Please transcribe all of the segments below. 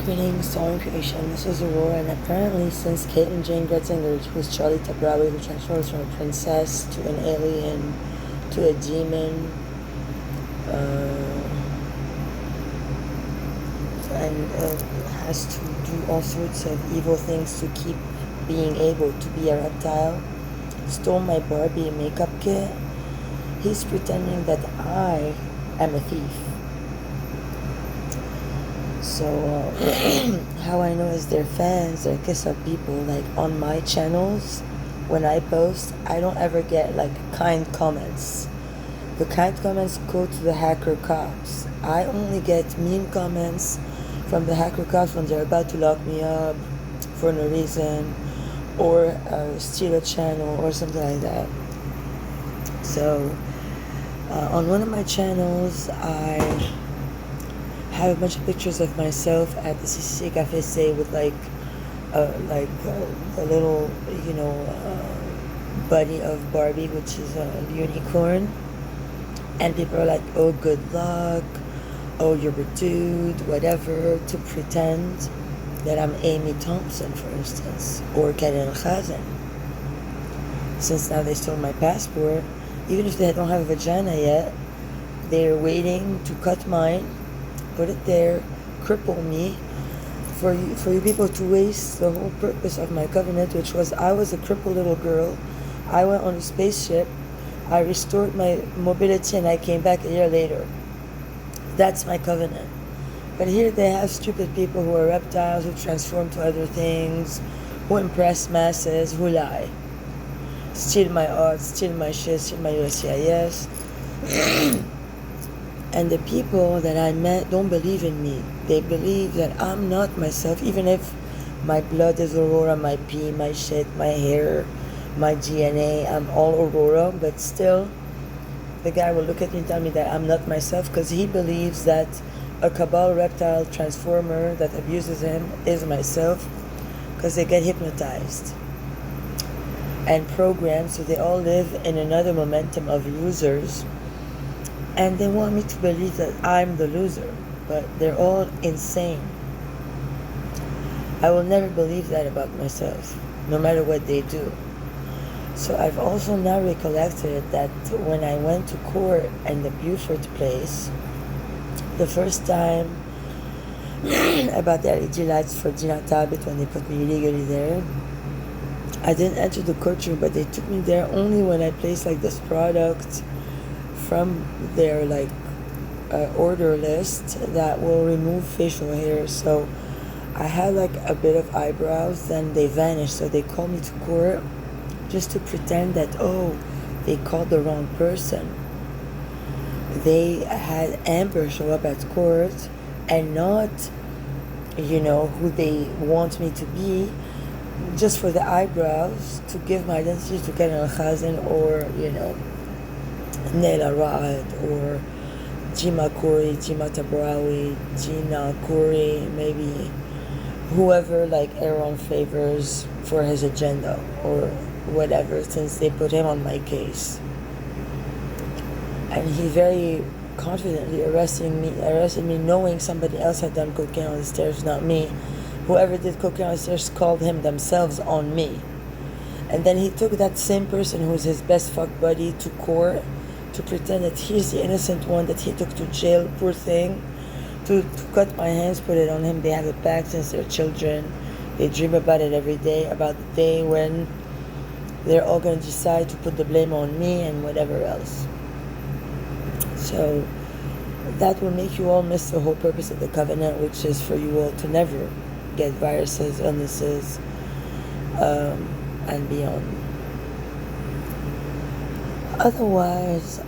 Greetings to all in creation. This is Aurora, and apparently, since Kate and Jane gets engaged, who's Charlie Tabrawi, who transforms from a princess to an alien to a demon, and has to do all sorts of evil things to keep being able to be a reptile, stole my Barbie makeup kit. He's pretending that I am a thief. So how I know is their fans, they're kiss-up people. Like on my channels, when I post, I don't ever get like kind comments. The kind comments go to the hacker cops. I only get mean comments from the hacker cops when they're about to lock me up for no reason, or steal a channel or something like that. So on one of my channels, I have a bunch of pictures of myself at the CCC Cafe Say with a little, buddy of Barbie, which is a unicorn. And people are like, oh, good luck, oh, you're a dude, whatever, to pretend that I'm Amy Thompson, for instance, or Karen Khazen. Since now they stole my passport, even if they don't have a vagina yet, they're waiting to cut mine, put it there, cripple me, for you people to waste the whole purpose of my covenant, which was I was a crippled little girl. I went on a spaceship, I restored my mobility, and I came back a year later. That's my covenant. But here they have stupid people who are reptiles, who transform to other things, who impress masses, who lie. Steal my art, steal my shit, steal my USCIS. And the people that I met don't believe in me. They believe that I'm not myself, even if my blood is Aurora, my pee, my shit, my hair, my DNA, I'm all Aurora, but still the guy will look at me and tell me that I'm not myself because he believes that a cabal reptile transformer that abuses him is myself, because they get hypnotized and programmed, so they all live in another momentum of losers. And they want me to believe that I'm the loser, but they're all insane. I will never believe that about myself, no matter what they do. So I've also now recollected that when I went to court in the Beaufort place, the first time about the LED lights for Dina Tabet, when they put me illegally there, I didn't enter the courtroom, but they took me there only when I placed this product from their order list that will remove facial hair. So I had a bit of eyebrows, then they vanished. So they called me to court just to pretend that, oh, they called the wrong person. They had Amber show up at court and not, who they want me to be, just for the eyebrows, to give my identity to Karen Khazen or, Rad or Dima khoury, Dima tabrawi, Dina khoury, maybe whoever Aaron favors for his agenda or whatever, since they put him on my case. And he very confidently arrested me knowing somebody else had done cocaine on the stairs, not me. Whoever did cocaine on the stairs called him themselves on me. And then he took that same person who's his best fuck buddy to court to pretend that he's the innocent one that he took to jail, poor thing, to cut my hands, put it on him. They have a pact since they're children. They dream about it every day, about the day when they're all going to decide to put the blame on me and whatever else. So that will make you all miss the whole purpose of the covenant, which is for you all to never get viruses, illnesses, and beyond. Otherwise,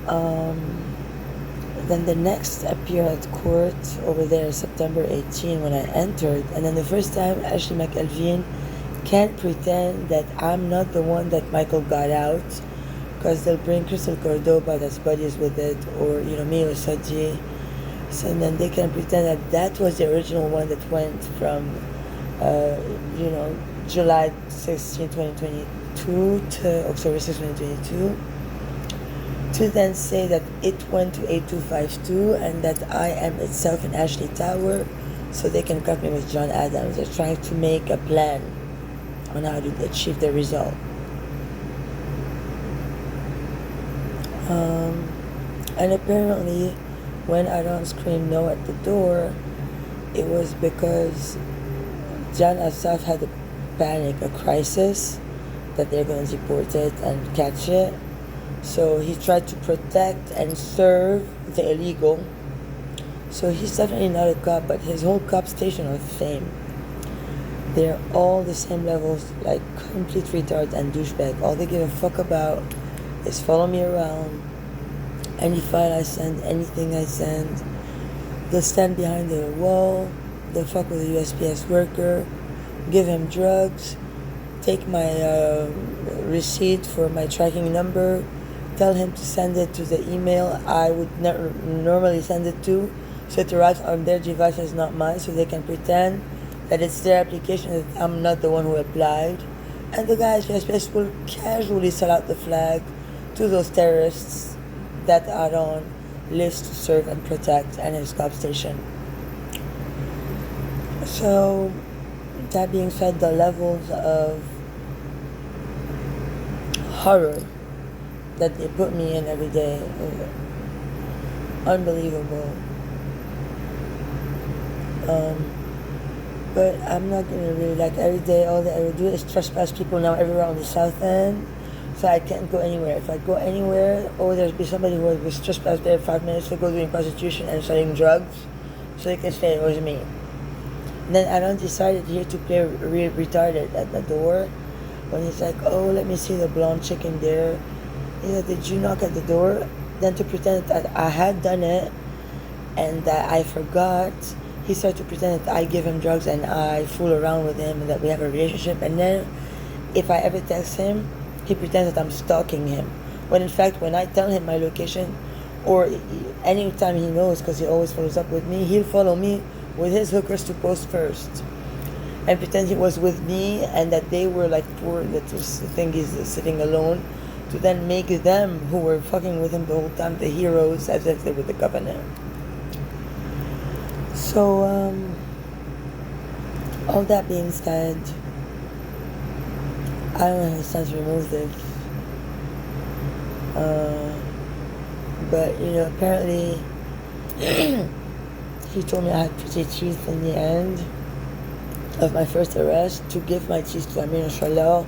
then the next appear at court over there, September 18, when I entered. And then the first time, Ashley McAlveen can't pretend that I'm not the one that Michael got out, because they'll bring Crystal Cordoba that's buddies with it, or Mio Saji. So then they can pretend that that was the original one that went from July 16, 2022 to October 6, 2022, to then say that it went to 8252 and that I am itself in Ashley Tower, so they can cut me with John Adams. They're trying to make a plan on how to achieve the result. And apparently, when Arianne screamed no at the door, it was because John Asaf had a panic, a crisis, that they're going to deport it and catch it. So he tried to protect and serve the illegal. So he's definitely not a cop, but his whole cop station of fame, they're all the same levels, like complete retards and douchebag. All they give a fuck about is follow me around. Any file I send, anything I send, they'll stand behind the wall, they'll fuck with a USPS worker, give him drugs, take my receipt for my tracking number, tell him to send it to the email I would normally send it to, so it arrives on their devices, not mine, so they can pretend that it's their application, that I'm not the one who applied. And the guys USPS will casually sell out the flag to those terrorists that Arianne lives to serve and protect, and his cop station. So, that being said, the levels of horror that they put me in every day is unbelievable. But I'm not gonna really, like, every day, all that I will do is trespass people now everywhere on the South End. So I can't go anywhere. If I go anywhere, there'll be somebody who was trespassed there 5 minutes ago doing prostitution and selling drugs, so they can say it was me. And then Arianne decided here to play real retarded at the door when he's like, oh, let me see the blonde chick in there. He's like, did you knock at the door? Then to pretend that I had done it and that I forgot, he started to pretend that I give him drugs and I fool around with him and that we have a relationship. And then if I ever text him, he pretends that I'm stalking him. When in fact, when I tell him my location, or anytime he knows, because he always follows up with me, he'll follow me with his hookers to post first. And pretend he was with me and that they were like poor, that was the thing, he's sitting alone, to then make them, who were fucking with him the whole time, the heroes, as if they were the governor. So, all that being said, I don't know how it's time to remove this. But, apparently, he told me I had pretty teeth in the end of my first arrest, to give my teeth to Amir Shalal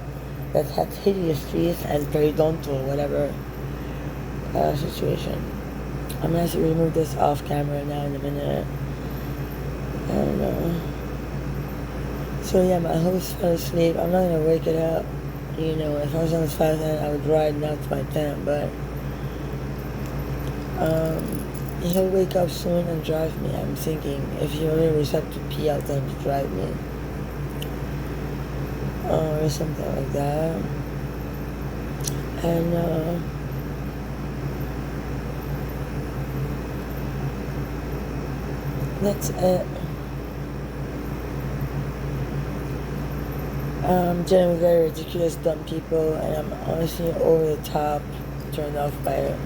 that had hideous teeth and periodontal, whatever situation. I'm going to have to remove this off camera now in a minute. I don't know. So yeah, my host fell asleep. I'm not going to wake it up. If I was on the 510, I would ride now to my tent, but he'll wake up soon and drive me. I'm thinking if he really was up to pee, I'll tell him to drive me. Or something like that. And that's it. I'm dealing with very ridiculous, dumb people, and I'm honestly over the top turned off by it.